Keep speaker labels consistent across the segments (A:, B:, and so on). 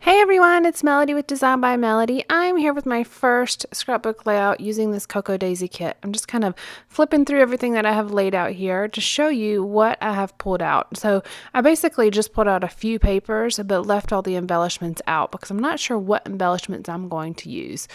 A: Hey everyone, it's Melody with Design by Melody. I'm here with my first scrapbook layout using this Cocoa Daisy kit. I'm just kind of flipping through everything that I have laid out here to show you what I have pulled out. So I basically just pulled out a few papers but left all the embellishments out because I'm not sure what embellishments I'm going to use.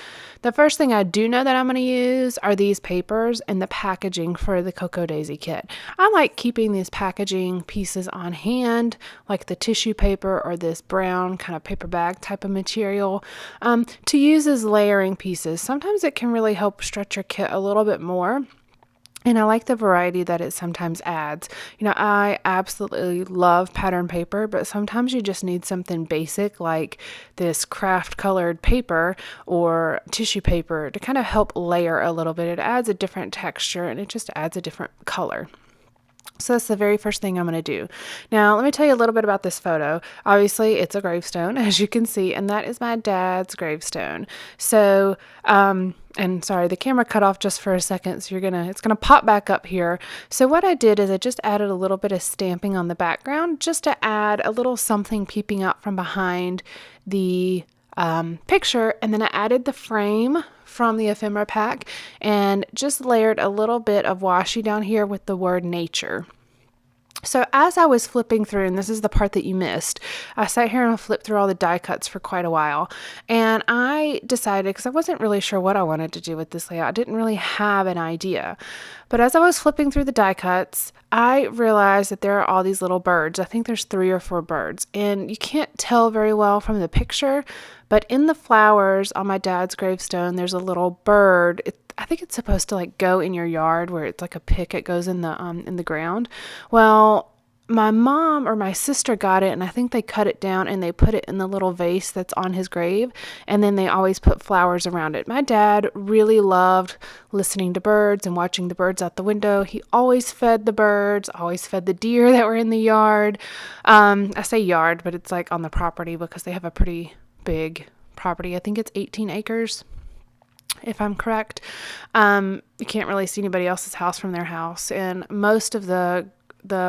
A: The first thing I do know that I'm going to use are these papers and the packaging for the Cocoa Daisy kit. I like keeping these packaging pieces on hand, like the tissue paper or this brown kind of paper bag type of material, to use as layering pieces. Sometimes it can really help stretch your kit a little bit more. And I like the variety that it sometimes adds. I absolutely love pattern paper, but sometimes you just need something basic like this craft colored paper or tissue paper to kind of help layer a little bit. It adds a different texture and it just adds a different color. So that's the very first thing I'm going to do. Now, let me tell you a little bit about this photo. Obviously, it's a gravestone, as you can see, and that is my dad's gravestone. So, and sorry, the camera cut off just for a second, so it's gonna pop back up here. So what I did is I just added a little bit of stamping on the background just to add a little something peeping out from behind the picture, and then I added the frame from the ephemera pack and just layered a little bit of washi down here with the word nature. So as I was flipping through, and this is the part that you missed, I sat here and flipped through all the die cuts for quite a while. And I decided, because I wasn't really sure what I wanted to do with this layout, I didn't really have an idea. But as I was flipping through the die cuts, I realized that there are all these little birds. I think there's 3 or 4 birds. And you can't tell very well from the picture, but in the flowers on my dad's gravestone, there's a little bird. I think it's supposed to go in your yard where it's like a pick. It goes in the ground. Well, my mom or my sister got it, and I think they cut it down and they put it in the little vase that's on his grave, and then they always put flowers around it. My dad really loved listening to birds and watching the birds out the window. He always fed the birds, always fed the deer that were in the yard. I say yard, but it's like on the property because they have a pretty big property. I think it's 18 acres. If I'm correct. You can't really see anybody else's house from their house, and most of the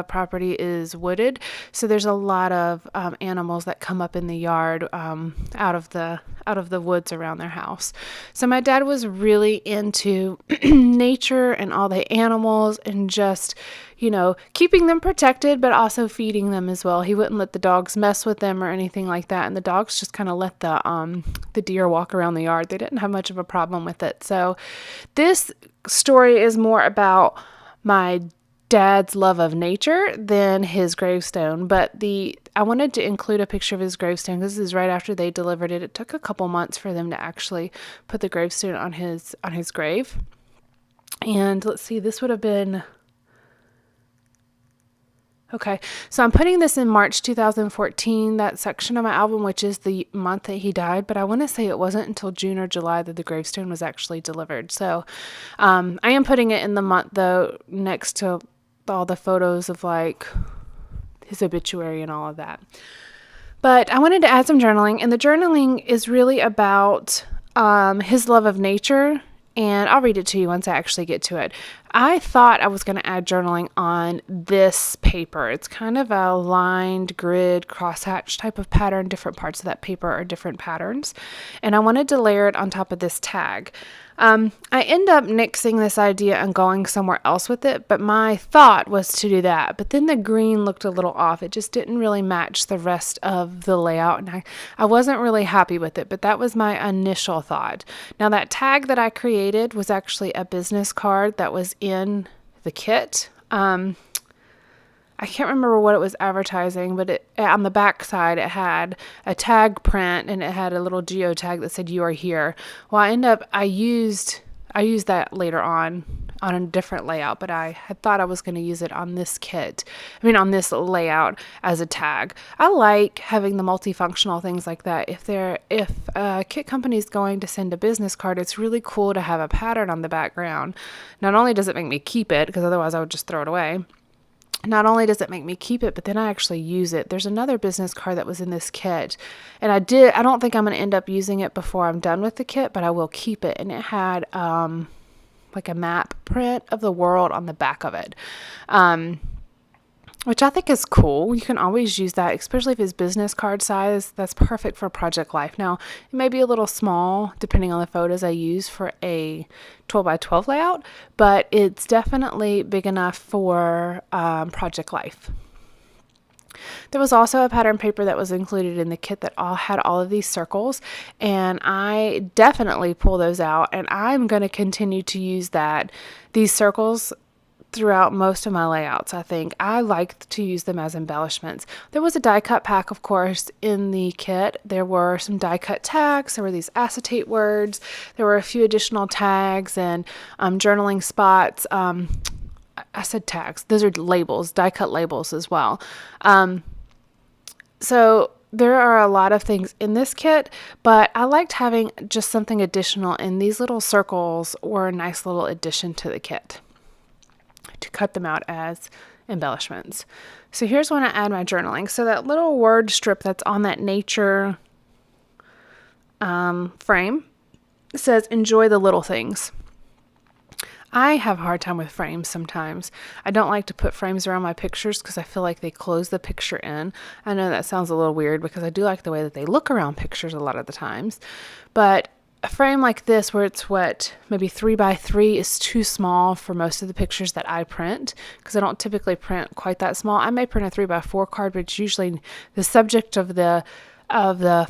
A: property is wooded, so there's a lot of animals that come up in the yard out of the woods around their house. So my dad was really into nature and all the animals and just keeping them protected, but also feeding them as well. He wouldn't let the dogs mess with them or anything like that, and the dogs just kind of let the deer walk around the yard. They didn't have much of a problem with it. So this story is more about my dad's love of nature than his gravestone, but I wanted to include a picture of his gravestone because this is right after they delivered it. It took a couple months for them to actually put the gravestone on his grave. And let's see, this would have been okay, so I'm putting this in March 2014, that section of my album, which is the month that he died, but I want to say it wasn't until June or July that the gravestone was actually delivered. So I am putting it in the month, though, next to all the photos of his obituary and all of that. But I wanted to add some journaling, and the journaling is really about his love of nature. And I'll read it to you once I actually get to it. I thought I was going to add journaling on this paper. It's kind of a lined grid crosshatch type of pattern. Different parts of that paper are different patterns. And I wanted to layer it on top of this tag. I end up nixing this idea and going somewhere else with it, but my thought was to do that. But then the green looked a little off. It just didn't really match the rest of the layout, and I wasn't really happy with it, but that was my initial thought. Now, that tag that I created was actually a business card that was in the kit. I can't remember what it was advertising, but on the back side it had a tag print and it had a little geotag that said "You are here." Well, I used that later on a different layout, but I had thought I was going to use it on this on this layout as a tag. I like having the multifunctional things like that. If a kit company is going to send a business card, it's really cool to have a pattern on the background. Not only does it make me keep it, because otherwise I would just throw it away. Not only does it make me keep it, but then I actually use it. There's another business card that was in this kit, and I don't think I'm going to end up using it before I'm done with the kit, but I will keep it. And it had like a map print of the world on the back of it. which I think is cool. You can always use that, especially if it's business card size. That's perfect for Project Life. Now, it may be a little small depending on the photos I use for a 12 by 12 layout, but it's definitely big enough for Project Life. There was also a pattern paper that was included in the kit that had all of these circles, and I definitely pull those out, and I'm going to continue to use these circles throughout most of my layouts. I think I like to use them as embellishments. There was a die cut pack, of course, in the kit. There were some die cut tags. There were these acetate words. There were a few additional tags and journaling spots. I said tags. Those are labels, die cut labels as well. So there are a lot of things in this kit, but I liked having just something additional, and these little circles were a nice little addition to the kit to cut them out as embellishments. So here's when I add my journaling. So that little word strip that's on that nature frame says, enjoy the little things. I have a hard time with frames sometimes. I don't like to put frames around my pictures because I feel like they close the picture in. I know that sounds a little weird because I do like the way that they look around pictures a lot of the times. But a frame like this, where it's maybe 3 by 3 is too small for most of the pictures that I print, because I don't typically print quite that small. I may print a 3 by 4 card, but it's usually the subject of the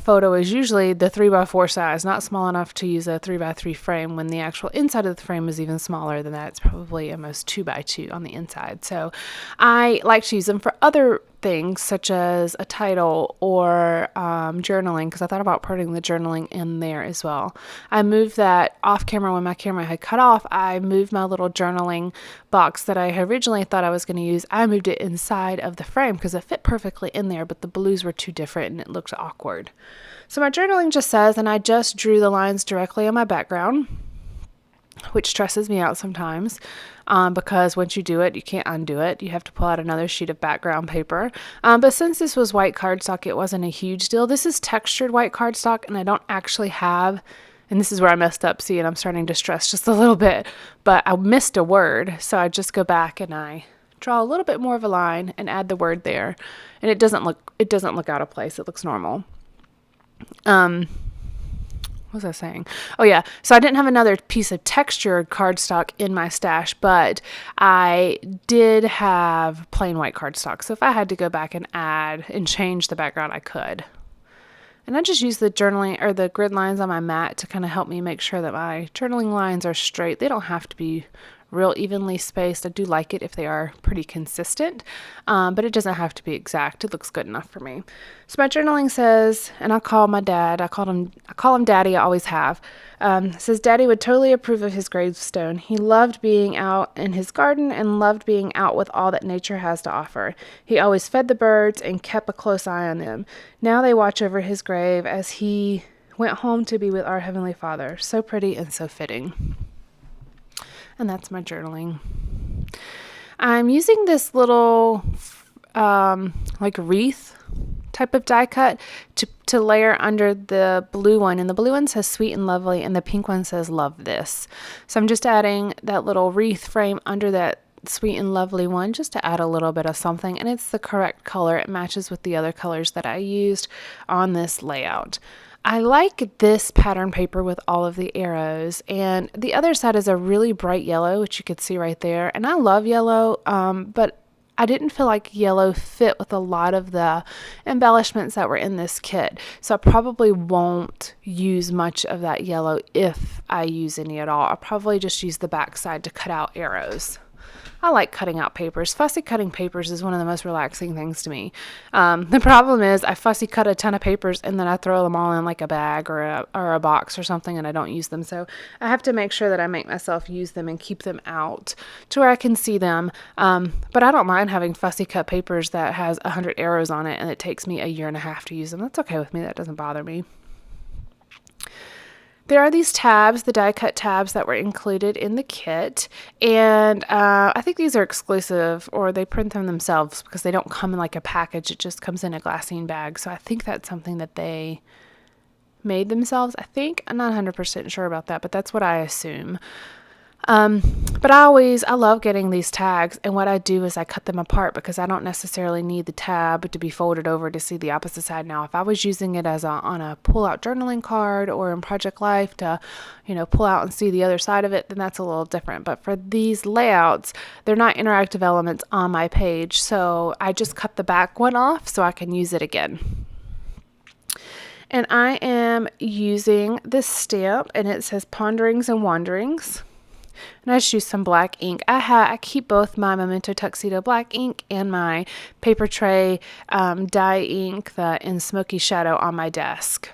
A: photo is usually the 3 by 4 size, not small enough to use a 3 by 3 frame when the actual inside of the frame is even smaller than that. It's probably almost 2 by 2 on the inside. So I like to use them for other things such as a title or journaling, because I thought about putting the journaling in there as well. I moved that off camera when my camera had cut off. I moved my little journaling box that I originally thought I was going to use. I moved it inside of the frame because it fit perfectly in there, but the blues were too different and it looked awkward. So my journaling just says, and I just drew the lines directly on my background, which stresses me out sometimes because once you do it, you can't undo it. You have to pull out another sheet of background paper. But since this was white cardstock, it wasn't a huge deal. This is textured white cardstock, and I don't actually have, and this is where I messed up, see, and I'm starting to stress just a little bit, but I missed a word. So I just go back and I draw a little bit more of a line and add the word there. And it doesn't look out of place. It looks normal. What was I saying? Oh yeah, so I didn't have another piece of textured cardstock in my stash, but I did have plain white cardstock. So if I had to go back and add and change the background, I could. And I just use the journaling or the grid lines on my mat to kind of help me make sure that my journaling lines are straight. They don't have to be real evenly spaced. I do like it if they are pretty consistent, but it doesn't have to be exact. It looks good enough for me. So my journaling says, and I call my dad, I call him Daddy, I always have. Says Daddy would totally approve of his gravestone. He loved being out in his garden and loved being out with all that nature has to offer. He always fed the birds and kept a close eye on them. Now they watch over his grave as he went home to be with our Heavenly Father. So pretty and so fitting. And that's my journaling. I'm using this little like wreath type of die cut to layer under the blue one. And the blue one says sweet and lovely, and the pink one says love this. So I'm just adding that little wreath frame under that sweet and lovely one just to add a little bit of something. And it's the correct color. It matches with the other colors that I used on this layout. I like this pattern paper with all of the arrows, and the other side is a really bright yellow, which you could see right there. And I love yellow, but I didn't feel like yellow fit with a lot of the embellishments that were in this kit. So I probably won't use much of that yellow if I use any at all. I'll probably just use the back side to cut out arrows. I like cutting out papers. Fussy cutting papers is one of the most relaxing things to me. The problem is I fussy cut a ton of papers and then I throw them all in like a bag or a box or something, and I don't use them. So I have to make sure that I make myself use them and keep them out to where I can see them. But I don't mind having fussy cut papers that has 100 arrows on it and it takes me a year and a half to use them. That's okay with me. That doesn't bother me. There are these tabs, the die cut tabs that were included in the kit, and I think these are exclusive, or they print them themselves because they don't come in like a package. It just comes in a glassine bag. So I think that's something that they made themselves. I think I'm not 100% sure about that, but that's what I assume. But I love getting these tags, and what I do is I cut them apart because I don't necessarily need the tab to be folded over to see the opposite side. Now, if I was using it as on a pull-out journaling card or in Project Life to, pull out and see the other side of it, then that's a little different. But for these layouts, they're not interactive elements on my page, so I just cut the back one off so I can use it again. And I am using this stamp, and it says Ponderings and Wanderings. And I just use some black ink. I keep both my Memento Tuxedo black ink and my paper tray dye ink in Smoky Shadow on my desk.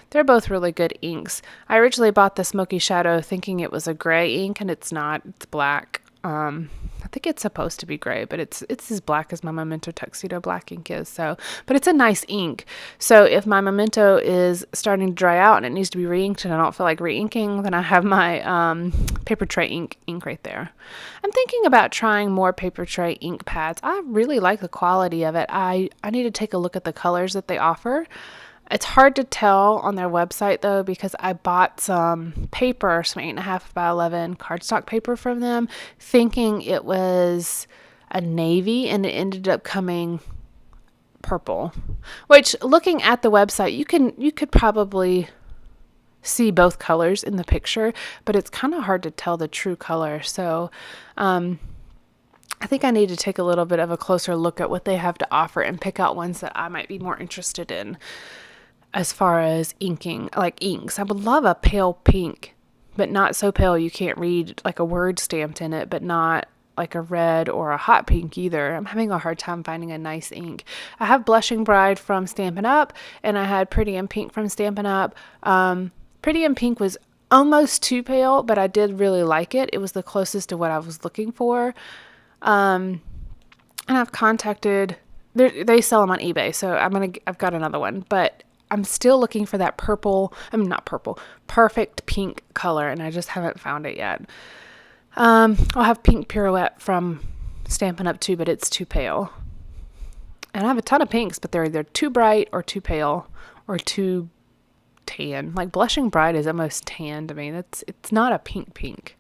A: They're both really good inks. I originally bought the Smoky Shadow thinking it was a gray ink, and it's not. It's black. I think it's supposed to be gray, but it's as black as my Memento Tuxedo black ink is. But it's a nice ink. So if my Memento is starting to dry out and it needs to be re-inked and I don't feel like re-inking, then I have my paper tray ink right there. I'm thinking about trying more paper tray ink pads. I really like the quality of it. I need to take a look at the colors that they offer. It's hard to tell on their website though, because I bought some paper, some 8.5 by 11 cardstock paper from them, thinking it was a navy, and it ended up coming purple. Which, looking at the website, you could probably see both colors in the picture, but it's kind of hard to tell the true color. So, I think I need to take a little bit of a closer look at what they have to offer and pick out ones that I might be more interested in. As far as inking, like inks, I would love a pale pink, but not so pale you can't read like a word stamped in it, but not like a red or a hot pink either. I'm having a hard time finding a nice ink. I have Blushing Bride from Stampin' Up, and I had Pretty in Pink from Stampin' Up. Pretty in Pink was almost too pale, but I did really like it. It was the closest to what I was looking for. And I've contacted, they sell them on eBay, so I've got another one, but I'm still looking for that perfect pink color, and I just haven't found it yet. I'll have Pink Pirouette from Stampin' Up too, but it's too pale. And I have a ton of pinks, but they're either too bright or too pale or too tan. Like Blushing Bride is almost tan to me. It's not a pink.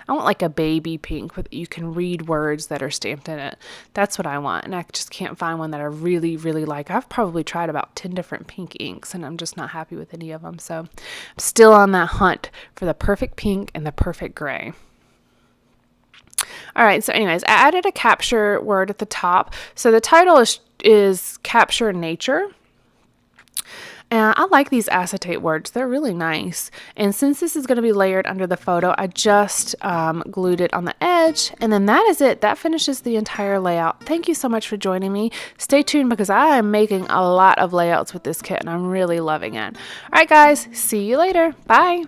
A: I want like a baby pink with you can read words that are stamped in it. That's what I want, and I just can't find one that I really, really like. I've probably tried about 10 different pink inks, and I'm just not happy with any of them. So I'm still on that hunt for the perfect pink and the perfect gray. All right, so anyways, I added a capture word at the top. So the title is Capture Nature. And I like these acetate words. They're really nice. And since this is going to be layered under the photo, I just glued it on the edge. And then that is it. That finishes the entire layout. Thank you so much for joining me. Stay tuned because I am making a lot of layouts with this kit and I'm really loving it. All right, guys. See you later. Bye.